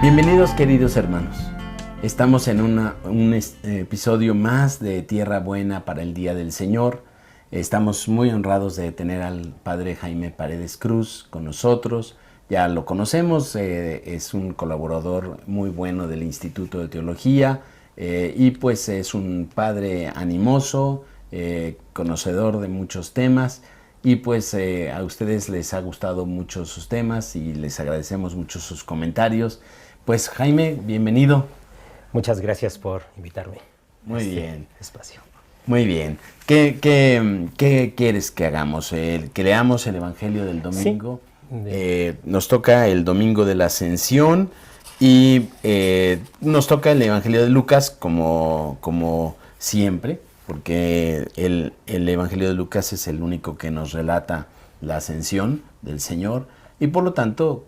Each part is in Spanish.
Bienvenidos, queridos hermanos. Estamos en un episodio más de Tierra Buena para el Día del Señor. Estamos muy honrados de tener al Padre Jaime Paredes Cruz con nosotros. Ya lo conocemos, es un colaborador muy bueno del Instituto de Teología y pues es un padre animoso, conocedor de muchos temas. Y pues a ustedes les ha gustado mucho sus temas y les agradecemos mucho sus comentarios. Pues Jaime, bienvenido. Muchas gracias por invitarme. Muy bien. Espacio. Muy bien. ¿Qué quieres que hagamos? Que leamos el Evangelio del domingo. Sí. Nos toca el domingo de la Ascensión y nos toca el Evangelio de Lucas como siempre, porque el Evangelio de Lucas es el único que nos relata la Ascensión del Señor y por lo tanto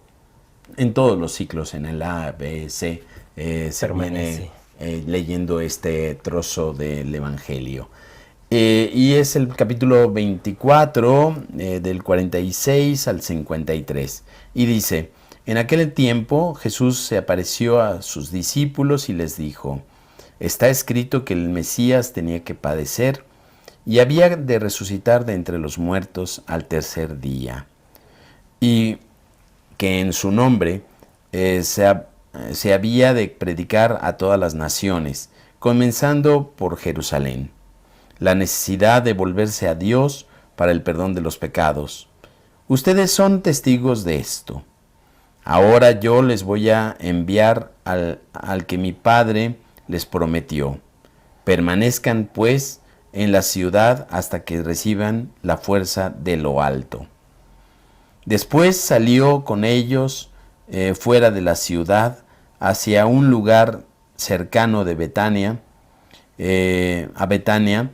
en todos los ciclos, en el A, B, C, se viene leyendo este trozo del Evangelio. Y es el capítulo 24, del 46 al 53. Y dice: en aquel tiempo Jesús se apareció a sus discípulos y les dijo: está escrito que el Mesías tenía que padecer y había de resucitar de entre los muertos al tercer día. Y que en su nombre se había de predicar a todas las naciones, comenzando por Jerusalén, la necesidad de volverse a Dios para el perdón de los pecados. Ustedes son testigos de esto. Ahora yo les voy a enviar al que mi Padre les prometió. Permanezcan, pues, en la ciudad hasta que reciban la fuerza de lo alto. Después salió con ellos fuera de la ciudad, hacia un lugar cercano de Betania, a Betania,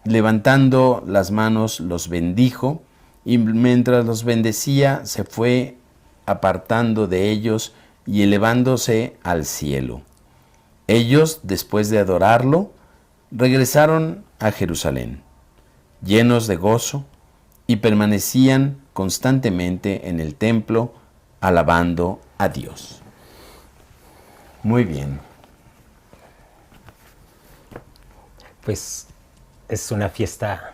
levantando las manos los bendijo, y mientras los bendecía se fue apartando de ellos y elevándose al cielo. Ellos, después de adorarlo, regresaron a Jerusalén, llenos de gozo, y permanecían constantemente en el templo, alabando a Dios. Muy bien. Pues es una fiesta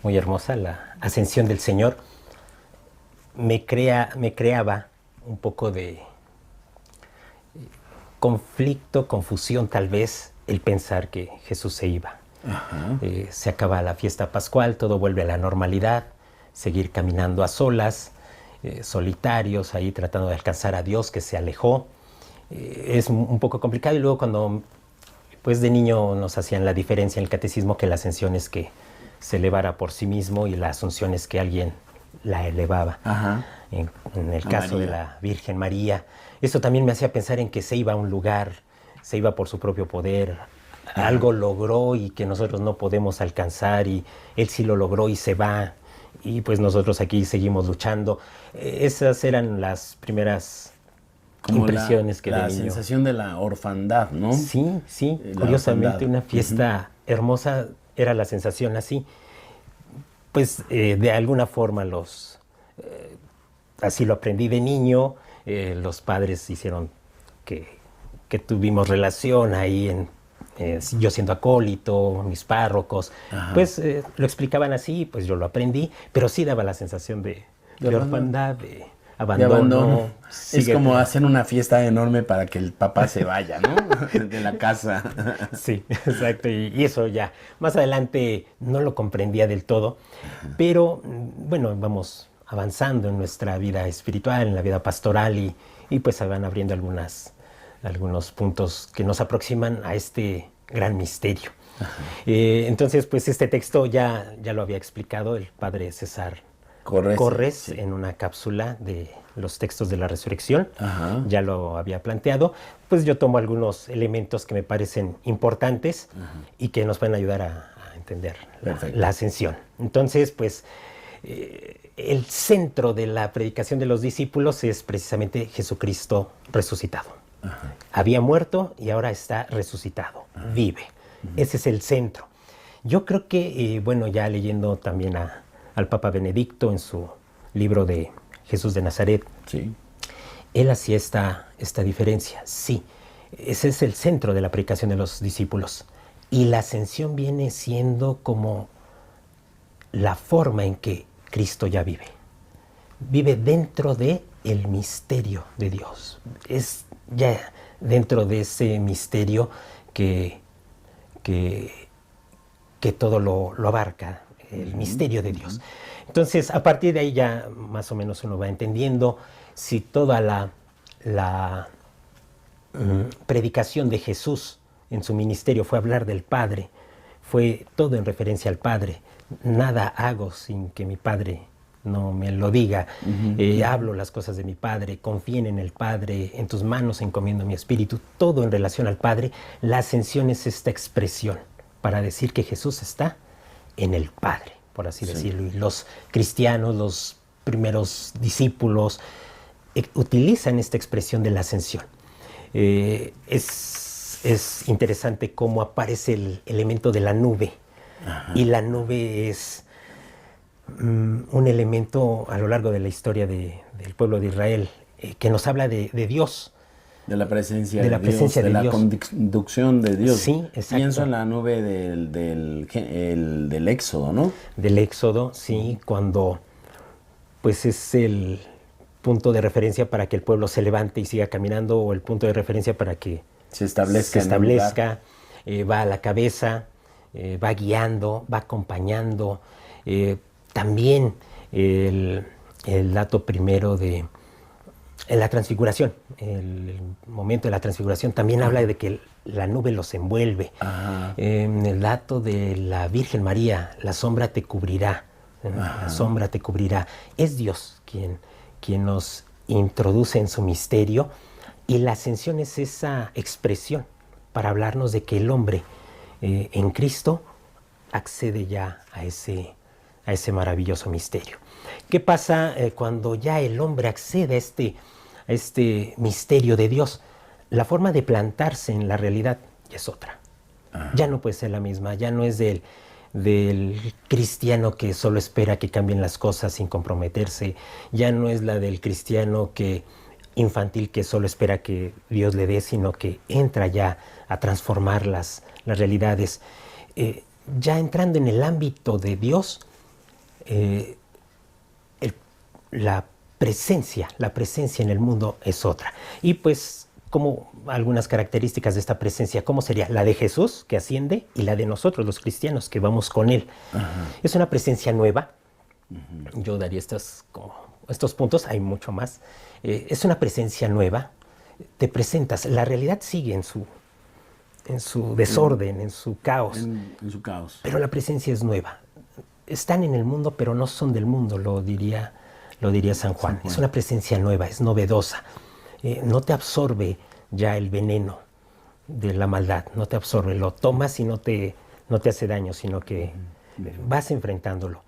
muy hermosa, la Ascensión del Señor. Me creaba un poco de conflicto, confusión tal vez, el pensar que Jesús se iba. Se acaba la fiesta pascual, todo vuelve a la normalidad, seguir caminando a solas, solitarios, ahí tratando de alcanzar a Dios que se alejó. Es un poco complicado. Y luego cuando pues de niño nos hacían la diferencia en el catecismo, que la ascensión es que se elevara por sí mismo y la asunción es que alguien la elevaba. En el caso de la Virgen María, eso también me hacía pensar en que se iba a un lugar, se iba por su propio poder, algo logró y que nosotros no podemos alcanzar, y él sí lo logró y se va, y pues nosotros aquí seguimos luchando. Esas eran las primeras como impresiones que de niño. La sensación de la orfandad, ¿no? Sí, curiosamente orfandad. Una fiesta hermosa era la sensación así. Pues de alguna forma así lo aprendí de niño. Los padres hicieron que tuvimos relación ahí yo siendo acólito, mis párrocos, pues lo explicaban así, pues yo lo aprendí, pero sí daba la sensación de orfandad, de abandono. Es como hacer una fiesta enorme para que el papá se vaya, ¿no? De la casa. Sí, exacto, y eso ya más adelante no lo comprendía del todo, pero bueno, vamos avanzando en nuestra vida espiritual, en la vida pastoral, y pues se van abriendo algunos puntos que nos aproximan a este gran misterio. Entonces, pues este texto ya lo había explicado el padre César Corres sí, en una cápsula de los textos de la resurrección. Ya lo había planteado. Pues yo tomo algunos elementos que me parecen importantes y que nos van a ayudar a entender la ascensión. Entonces, pues el centro de la predicación de los discípulos es precisamente Jesucristo resucitado. Había muerto y ahora está resucitado, vive. Ese es el centro. Yo creo que, bueno, ya leyendo también al Papa Benedicto en su libro de Jesús de Nazaret, sí, Él hacía esta diferencia, sí. Ese es el centro de la predicación de los discípulos. Y la ascensión viene siendo como la forma en que Cristo ya vive. Vive dentro de el misterio de Dios. Es ya dentro de ese misterio que todo lo abarca, el misterio de Dios. Entonces, a partir de ahí ya más o menos uno va entendiendo si toda la predicación de Jesús en su ministerio fue hablar del Padre, fue todo en referencia al Padre. Nada hago sin que mi Padre no me lo diga. Hablo las cosas de mi Padre, confíen en el Padre, en tus manos encomiendo mi espíritu, todo en relación al Padre. La ascensión es esta expresión para decir que Jesús está en el Padre, por así decirlo. Y los cristianos, los primeros discípulos, utilizan esta expresión de la ascensión. Es interesante cómo aparece el elemento de la nube. Ajá. Y la nube es un elemento a lo largo de la historia del pueblo de Israel que nos habla de Dios. De la presencia de Dios, de la conducción de Dios. Sí, exacto. Pienso en la nube del Éxodo, ¿no? Del Éxodo, sí, cuando pues es el punto de referencia para que el pueblo se levante y siga caminando, o el punto de referencia para que se establezca, va a la cabeza, va guiando, va acompañando. También el dato primero de la transfiguración, el momento de la transfiguración también habla de que la nube los envuelve. El dato de la Virgen María, la sombra te cubrirá, la sombra te cubrirá. Es Dios quien nos introduce en su misterio, y la ascensión es esa expresión para hablarnos de que el hombre en Cristo accede ya a ese maravilloso misterio. ¿Qué pasa cuando ya el hombre accede a este misterio de Dios? La forma de plantarse en la realidad ya es otra. Ya no puede ser la misma, ya no es del cristiano que solo espera que cambien las cosas sin comprometerse, ya no es la del cristiano infantil que solo espera que Dios le dé, sino que entra ya a transformar las realidades. Ya entrando en el ámbito de Dios, la presencia en el mundo es otra. Y pues, como algunas características de esta presencia, ¿cómo sería? La de Jesús, que asciende, y la de nosotros, los cristianos, que vamos con Él. Es una presencia nueva. Yo daría estos puntos, hay mucho más. Es una presencia nueva. Te presentas, la realidad sigue en su desorden, en su caos. En su caos. Pero la presencia es nueva. Están en el mundo, pero no son del mundo, lo diría San Juan. Es una presencia nueva, es novedosa. No te absorbe ya el veneno de la maldad, no te absorbe, lo tomas y no te hace daño, sino que vas enfrentándolo.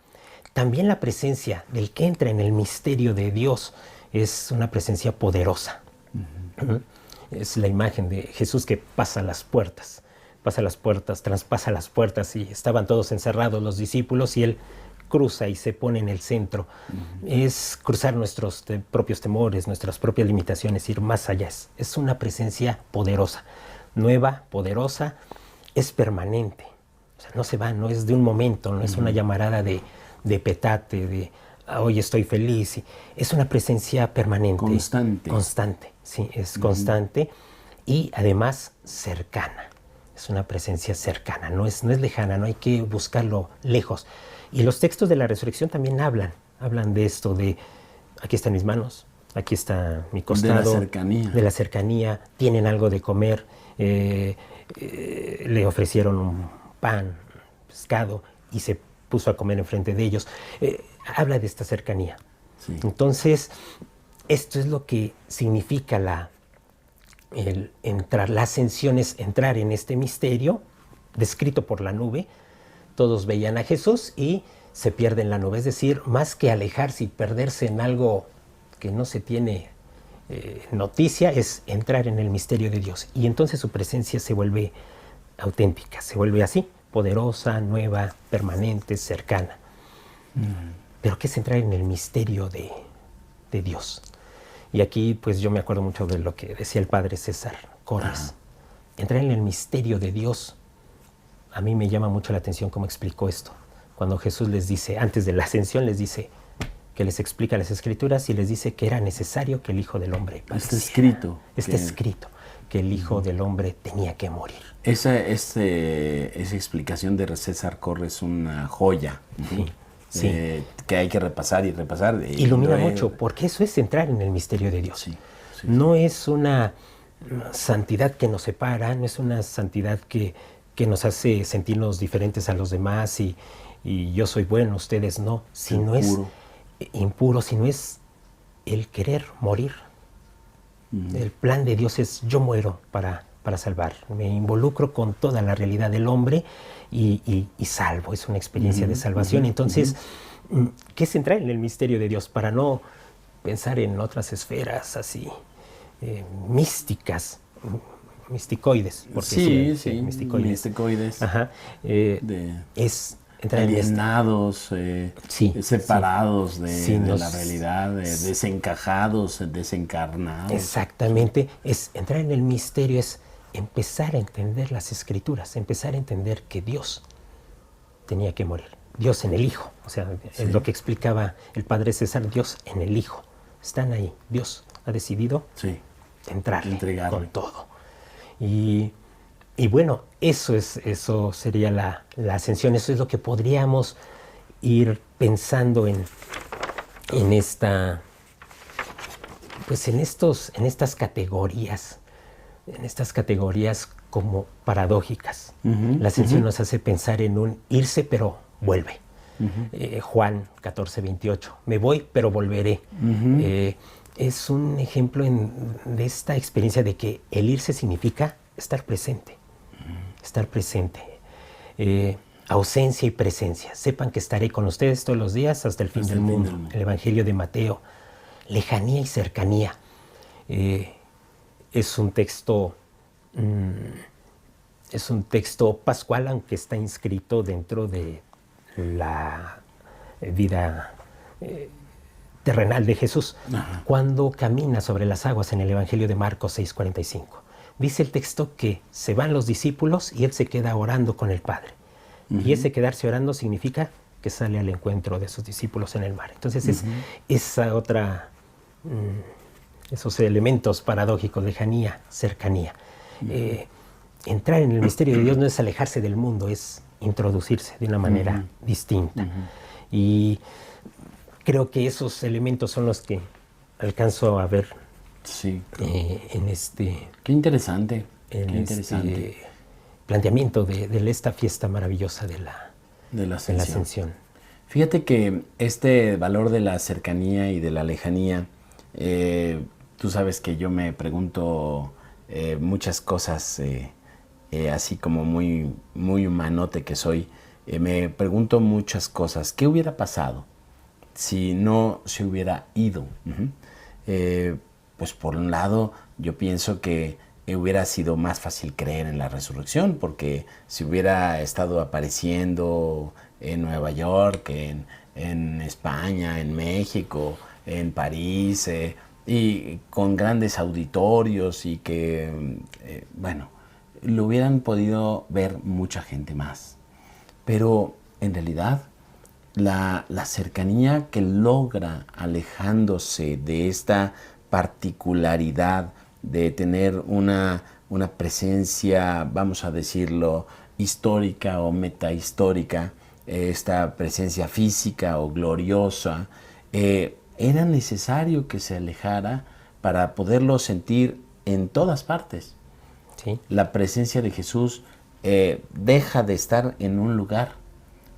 También la presencia del que entra en el misterio de Dios es una presencia poderosa. Es la imagen de Jesús que pasa las puertas, traspasa las puertas, y estaban todos encerrados los discípulos, y Él cruza y se pone en el centro. Es cruzar nuestros propios temores, nuestras propias limitaciones, ir más allá. Es una presencia poderosa, nueva, poderosa, es permanente. O sea, no se va, no es de un momento, no es una llamarada de petate, de hoy estoy feliz. Es una presencia permanente. Constante, sí, es constante, y además cercana. Es una presencia cercana, no es lejana, no hay que buscarlo lejos. Y los textos de la resurrección también hablan de esto, de aquí están mis manos, aquí está mi costado. De la cercanía. Tienen algo de comer, le ofrecieron un pan, pescado, y se puso a comer enfrente de ellos. Habla de esta cercanía. Sí. Entonces, esto es lo que significa la ascensión, es entrar en este misterio descrito por la nube. Todos veían a Jesús y se pierde en la nube, es decir, más que alejarse y perderse en algo que no se tiene noticia, es entrar en el misterio de Dios. Y entonces su presencia se vuelve auténtica, se vuelve así, poderosa, nueva, permanente, cercana. Pero ¿qué es entrar en el misterio de Dios? Y aquí pues yo me acuerdo mucho de lo que decía el padre César Corres. Entrar en el misterio de Dios. A mí me llama mucho la atención cómo explicó esto. Cuando Jesús les dice, antes de la ascensión, les dice que les explica las Escrituras y les dice que era necesario que el Hijo del Hombre padeciera. Está escrito que el Hijo del Hombre tenía que morir. Esa explicación de César Corres es una joya. Sí. Que hay que repasar y repasar. Ilumina mucho, porque eso es entrar en el misterio de Dios. No es una santidad que nos separa, no es una santidad que nos hace sentirnos diferentes a los demás y yo soy bueno, ustedes no, sino es impuro, sino es el querer morir. El plan de Dios es yo muero para salvar, me involucro con toda la realidad del hombre y salvo, es una experiencia de salvación. Entonces, ¿qué es entrar en el misterio de Dios? Para no pensar en otras esferas así místicas, misticoides. Porque misticoides. Ajá. Es entrar alienados, separados de la realidad, desencajados, desencarnados. Exactamente. Es entrar en el misterio, es empezar a entender las Escrituras, empezar a entender que Dios tenía que morir. Dios en el Hijo. O sea, es lo que explicaba el padre César, Dios en el Hijo. Están ahí. Dios ha decidido entregarle con todo. Y bueno, eso sería la ascensión. Eso es lo que podríamos ir pensando en estas categorías como paradójicas. La ascensión nos hace pensar en un irse pero vuelve. Juan 14:28, me voy pero volveré. Es un ejemplo de esta experiencia de que el irse significa estar presente. Estar presente. Ausencia y presencia. Sepan que estaré con ustedes todos los días hasta el fin del mundo. El Evangelio de Mateo. Lejanía y cercanía. Es un texto pascual, aunque está inscrito dentro de la vida terrenal de Jesús. Cuando camina sobre las aguas en el Evangelio de Marcos 6:45. Dice el texto que se van los discípulos y él se queda orando con el Padre. Y ese quedarse orando significa que sale al encuentro de sus discípulos en el mar. Entonces es esa otra, esos elementos paradójicos, lejanía, cercanía. Entrar en el misterio de Dios no es alejarse del mundo, es introducirse de una manera distinta. Y creo que esos elementos son los que alcanzo a ver en este... Qué interesante. Planteamiento de esta fiesta maravillosa de la Ascensión. Fíjate que este valor de la cercanía y de la lejanía, tú sabes que yo me pregunto muchas cosas, así como muy, muy humanote que soy, me pregunto muchas cosas. ¿Qué hubiera pasado si no se hubiera ido? Pues por un lado, yo pienso que hubiera sido más fácil creer en la resurrección, porque si hubiera estado apareciendo en Nueva York, en España, en México, en París, y con grandes auditorios y que, lo hubieran podido ver mucha gente más. Pero en realidad la cercanía que logra alejándose de esta particularidad de tener una presencia, vamos a decirlo, histórica o metahistórica, esta presencia física o gloriosa, era necesario que se alejara para poderlo sentir en todas partes. Sí. La presencia de Jesús deja de estar en un lugar.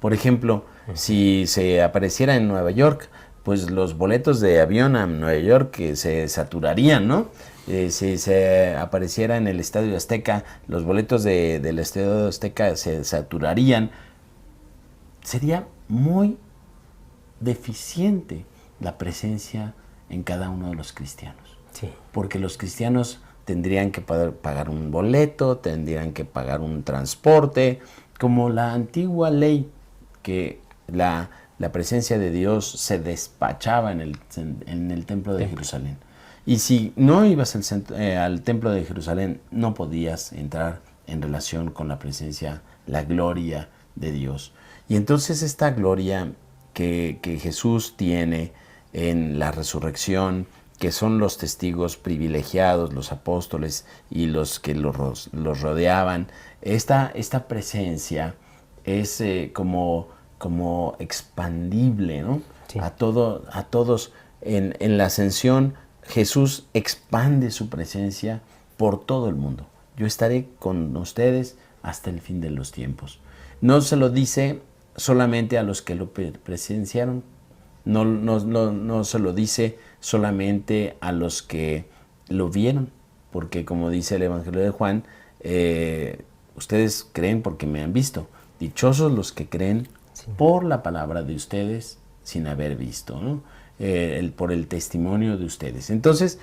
Por ejemplo, si se apareciera en Nueva York, pues los boletos de avión a Nueva York se saturarían, ¿no? Si se apareciera en el Estadio Azteca, los boletos del Estadio Azteca se saturarían. Sería muy deficiente la presencia en cada uno de los cristianos. Sí. Porque los cristianos tendrían que pagar un boleto, tendrían que pagar un transporte, como la antigua ley, que la presencia de Dios se despachaba en el templo de Jerusalén. Y si no ibas al templo de Jerusalén, no podías entrar en relación con la presencia, la gloria de Dios. Y entonces esta gloria que Jesús tiene en la resurrección, que son los testigos privilegiados, los apóstoles y los que los rodeaban, esta presencia es como expandible, ¿no? Sí. A todos en la ascensión. Jesús expande su presencia por todo el mundo. Yo estaré con ustedes hasta el fin de los tiempos. No se lo dice solamente a los que lo presenciaron, no se lo dice solamente a los que lo vieron, porque como dice el Evangelio de Juan, ustedes creen porque me han visto. Dichosos los que creen por la palabra de ustedes sin haber visto, ¿no? Por el testimonio de ustedes. Entonces,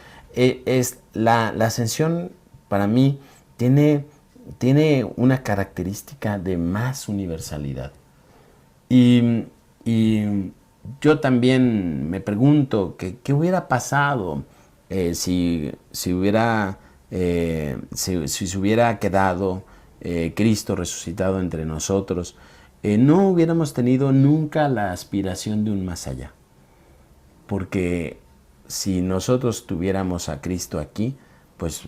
la ascensión para mí tiene una característica de más universalidad. Y yo también me pregunto qué hubiera pasado si se hubiera quedado Cristo resucitado entre nosotros. No hubiéramos tenido nunca la aspiración de un más allá. Porque si nosotros tuviéramos a Cristo aquí, pues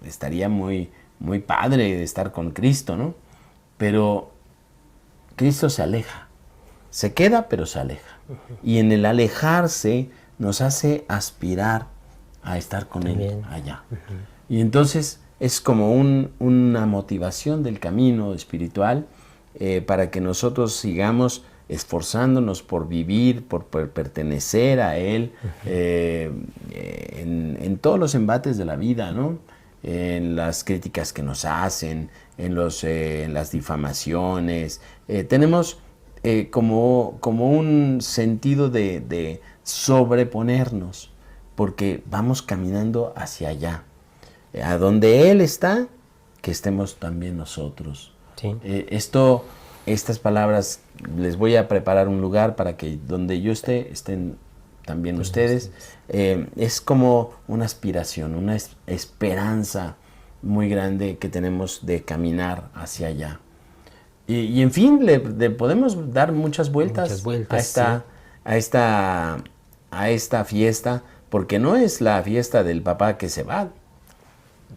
estaría muy padre de estar con Cristo, ¿no? Pero Cristo se aleja, se queda pero se aleja. Y en el alejarse nos hace aspirar a estar con Él allá. Y entonces es como una motivación del camino espiritual para que nosotros sigamos esforzándonos por vivir, por pertenecer a Él en todos los embates de la vida, ¿no? En las críticas que nos hacen, en las difamaciones. Tenemos como un sentido de sobreponernos, porque vamos caminando hacia allá. A donde Él está, que estemos también nosotros. Sí. Estas palabras, les voy a preparar un lugar para que donde yo esté, estén también ustedes. Es como una aspiración, una esperanza muy grande que tenemos de caminar hacia allá. Y en fin, le podemos dar muchas vueltas a esta fiesta, porque no es la fiesta del papá que se va.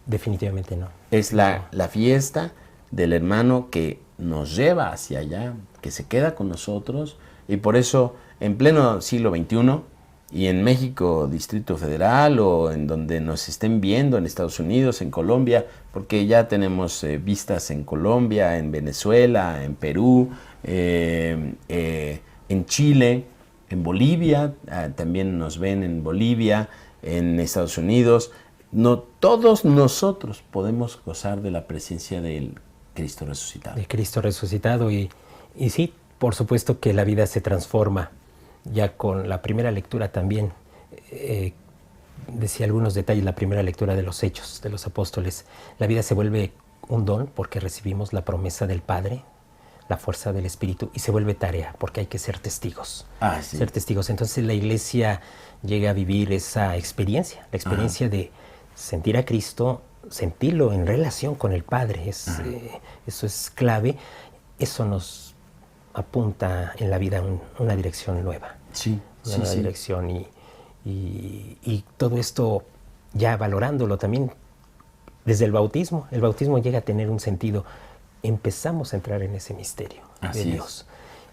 Definitivamente no. Es la fiesta del hermano que nos lleva hacia allá, que se queda con nosotros, y por eso en pleno siglo XXI y en México, Distrito Federal, o en donde nos estén viendo, en Estados Unidos, en Colombia, porque ya tenemos vistas en Colombia, en Venezuela, en Perú, en Chile, en Bolivia, también nos ven en Bolivia, en Estados Unidos. No, todos nosotros podemos gozar de la presencia del Cristo resucitado. De Cristo resucitado y sí, por supuesto que la vida se transforma. Ya con la primera lectura también decía algunos detalles, la primera lectura de los Hechos de los Apóstoles. La vida se vuelve un don porque recibimos la promesa del Padre, la fuerza del Espíritu, y se vuelve tarea porque hay que ser testigos. Sí. Ser testigos. Entonces la Iglesia llega a vivir esa experiencia, la experiencia de sentir a Cristo, sentirlo en relación con el Padre. Eso es clave. Eso nos apunta en la vida una dirección nueva. Sí, una nueva dirección. Y todo esto ya valorándolo también desde el bautismo. El bautismo llega a tener un sentido. Empezamos a entrar en ese misterio de Dios.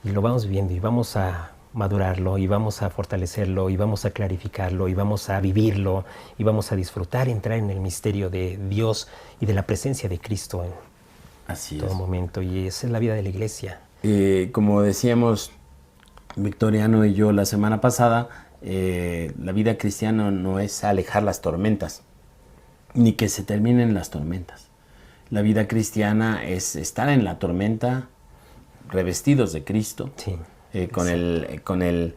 Y lo vamos viviendo y vamos a madurarlo y vamos a fortalecerlo y vamos a clarificarlo y vamos a vivirlo y vamos a disfrutar, entrar en el misterio de Dios y de la presencia de Cristo en todo momento. Y esa es la vida de la Iglesia. Como decíamos Victoriano y yo la semana pasada, la vida cristiana no es alejar las tormentas, ni que se terminen las tormentas. La vida cristiana es estar en la tormenta revestidos de Cristo, con el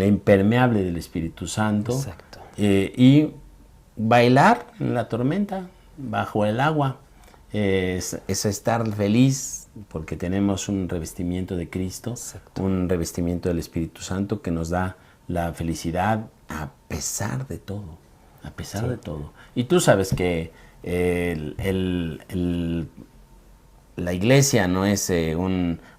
impermeable del Espíritu Santo, y bailar en la tormenta, bajo el agua. Es estar feliz porque tenemos un revestimiento de Cristo, un revestimiento del Espíritu Santo que nos da la felicidad a pesar de todo, a pesar de todo. Y tú sabes que la iglesia no es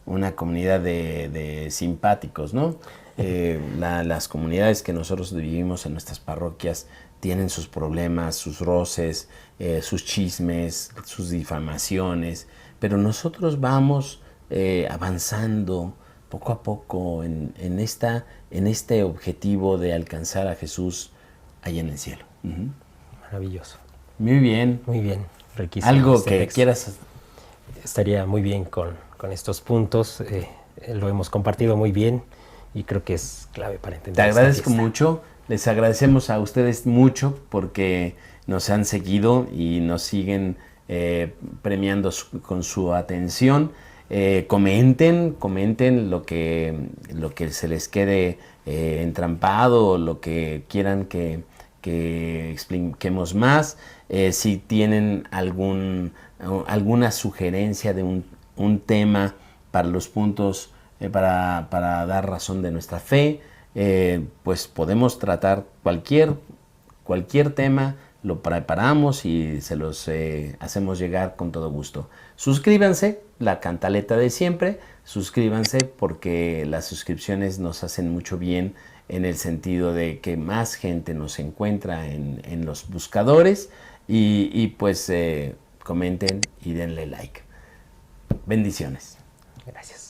una comunidad de simpáticos, ¿no? Las comunidades que nosotros vivimos en nuestras parroquias tienen sus problemas, sus roces, sus chismes, sus difamaciones, pero nosotros vamos avanzando poco a poco en este objetivo de alcanzar a Jesús allá en el cielo. Maravilloso. Muy bien. Muy bien, riquísimo. Algo que quieras. Estaría muy bien con estos puntos. Lo hemos compartido muy bien y creo que es clave para entender. Te agradezco mucho. Les agradecemos a ustedes mucho porque nos han seguido y nos siguen premiando con su atención. Comenten lo que se les quede entrampado, lo que quieran que expliquemos más. Si tienen alguna sugerencia de un tema para los puntos para dar razón de nuestra fe, pues podemos tratar cualquier tema, lo preparamos y se los hacemos llegar con todo gusto. Suscríbanse, la cantaleta de siempre, suscríbanse porque las suscripciones nos hacen mucho bien en el sentido de que más gente nos encuentra en los buscadores y pues comenten y denle like. Bendiciones. Gracias.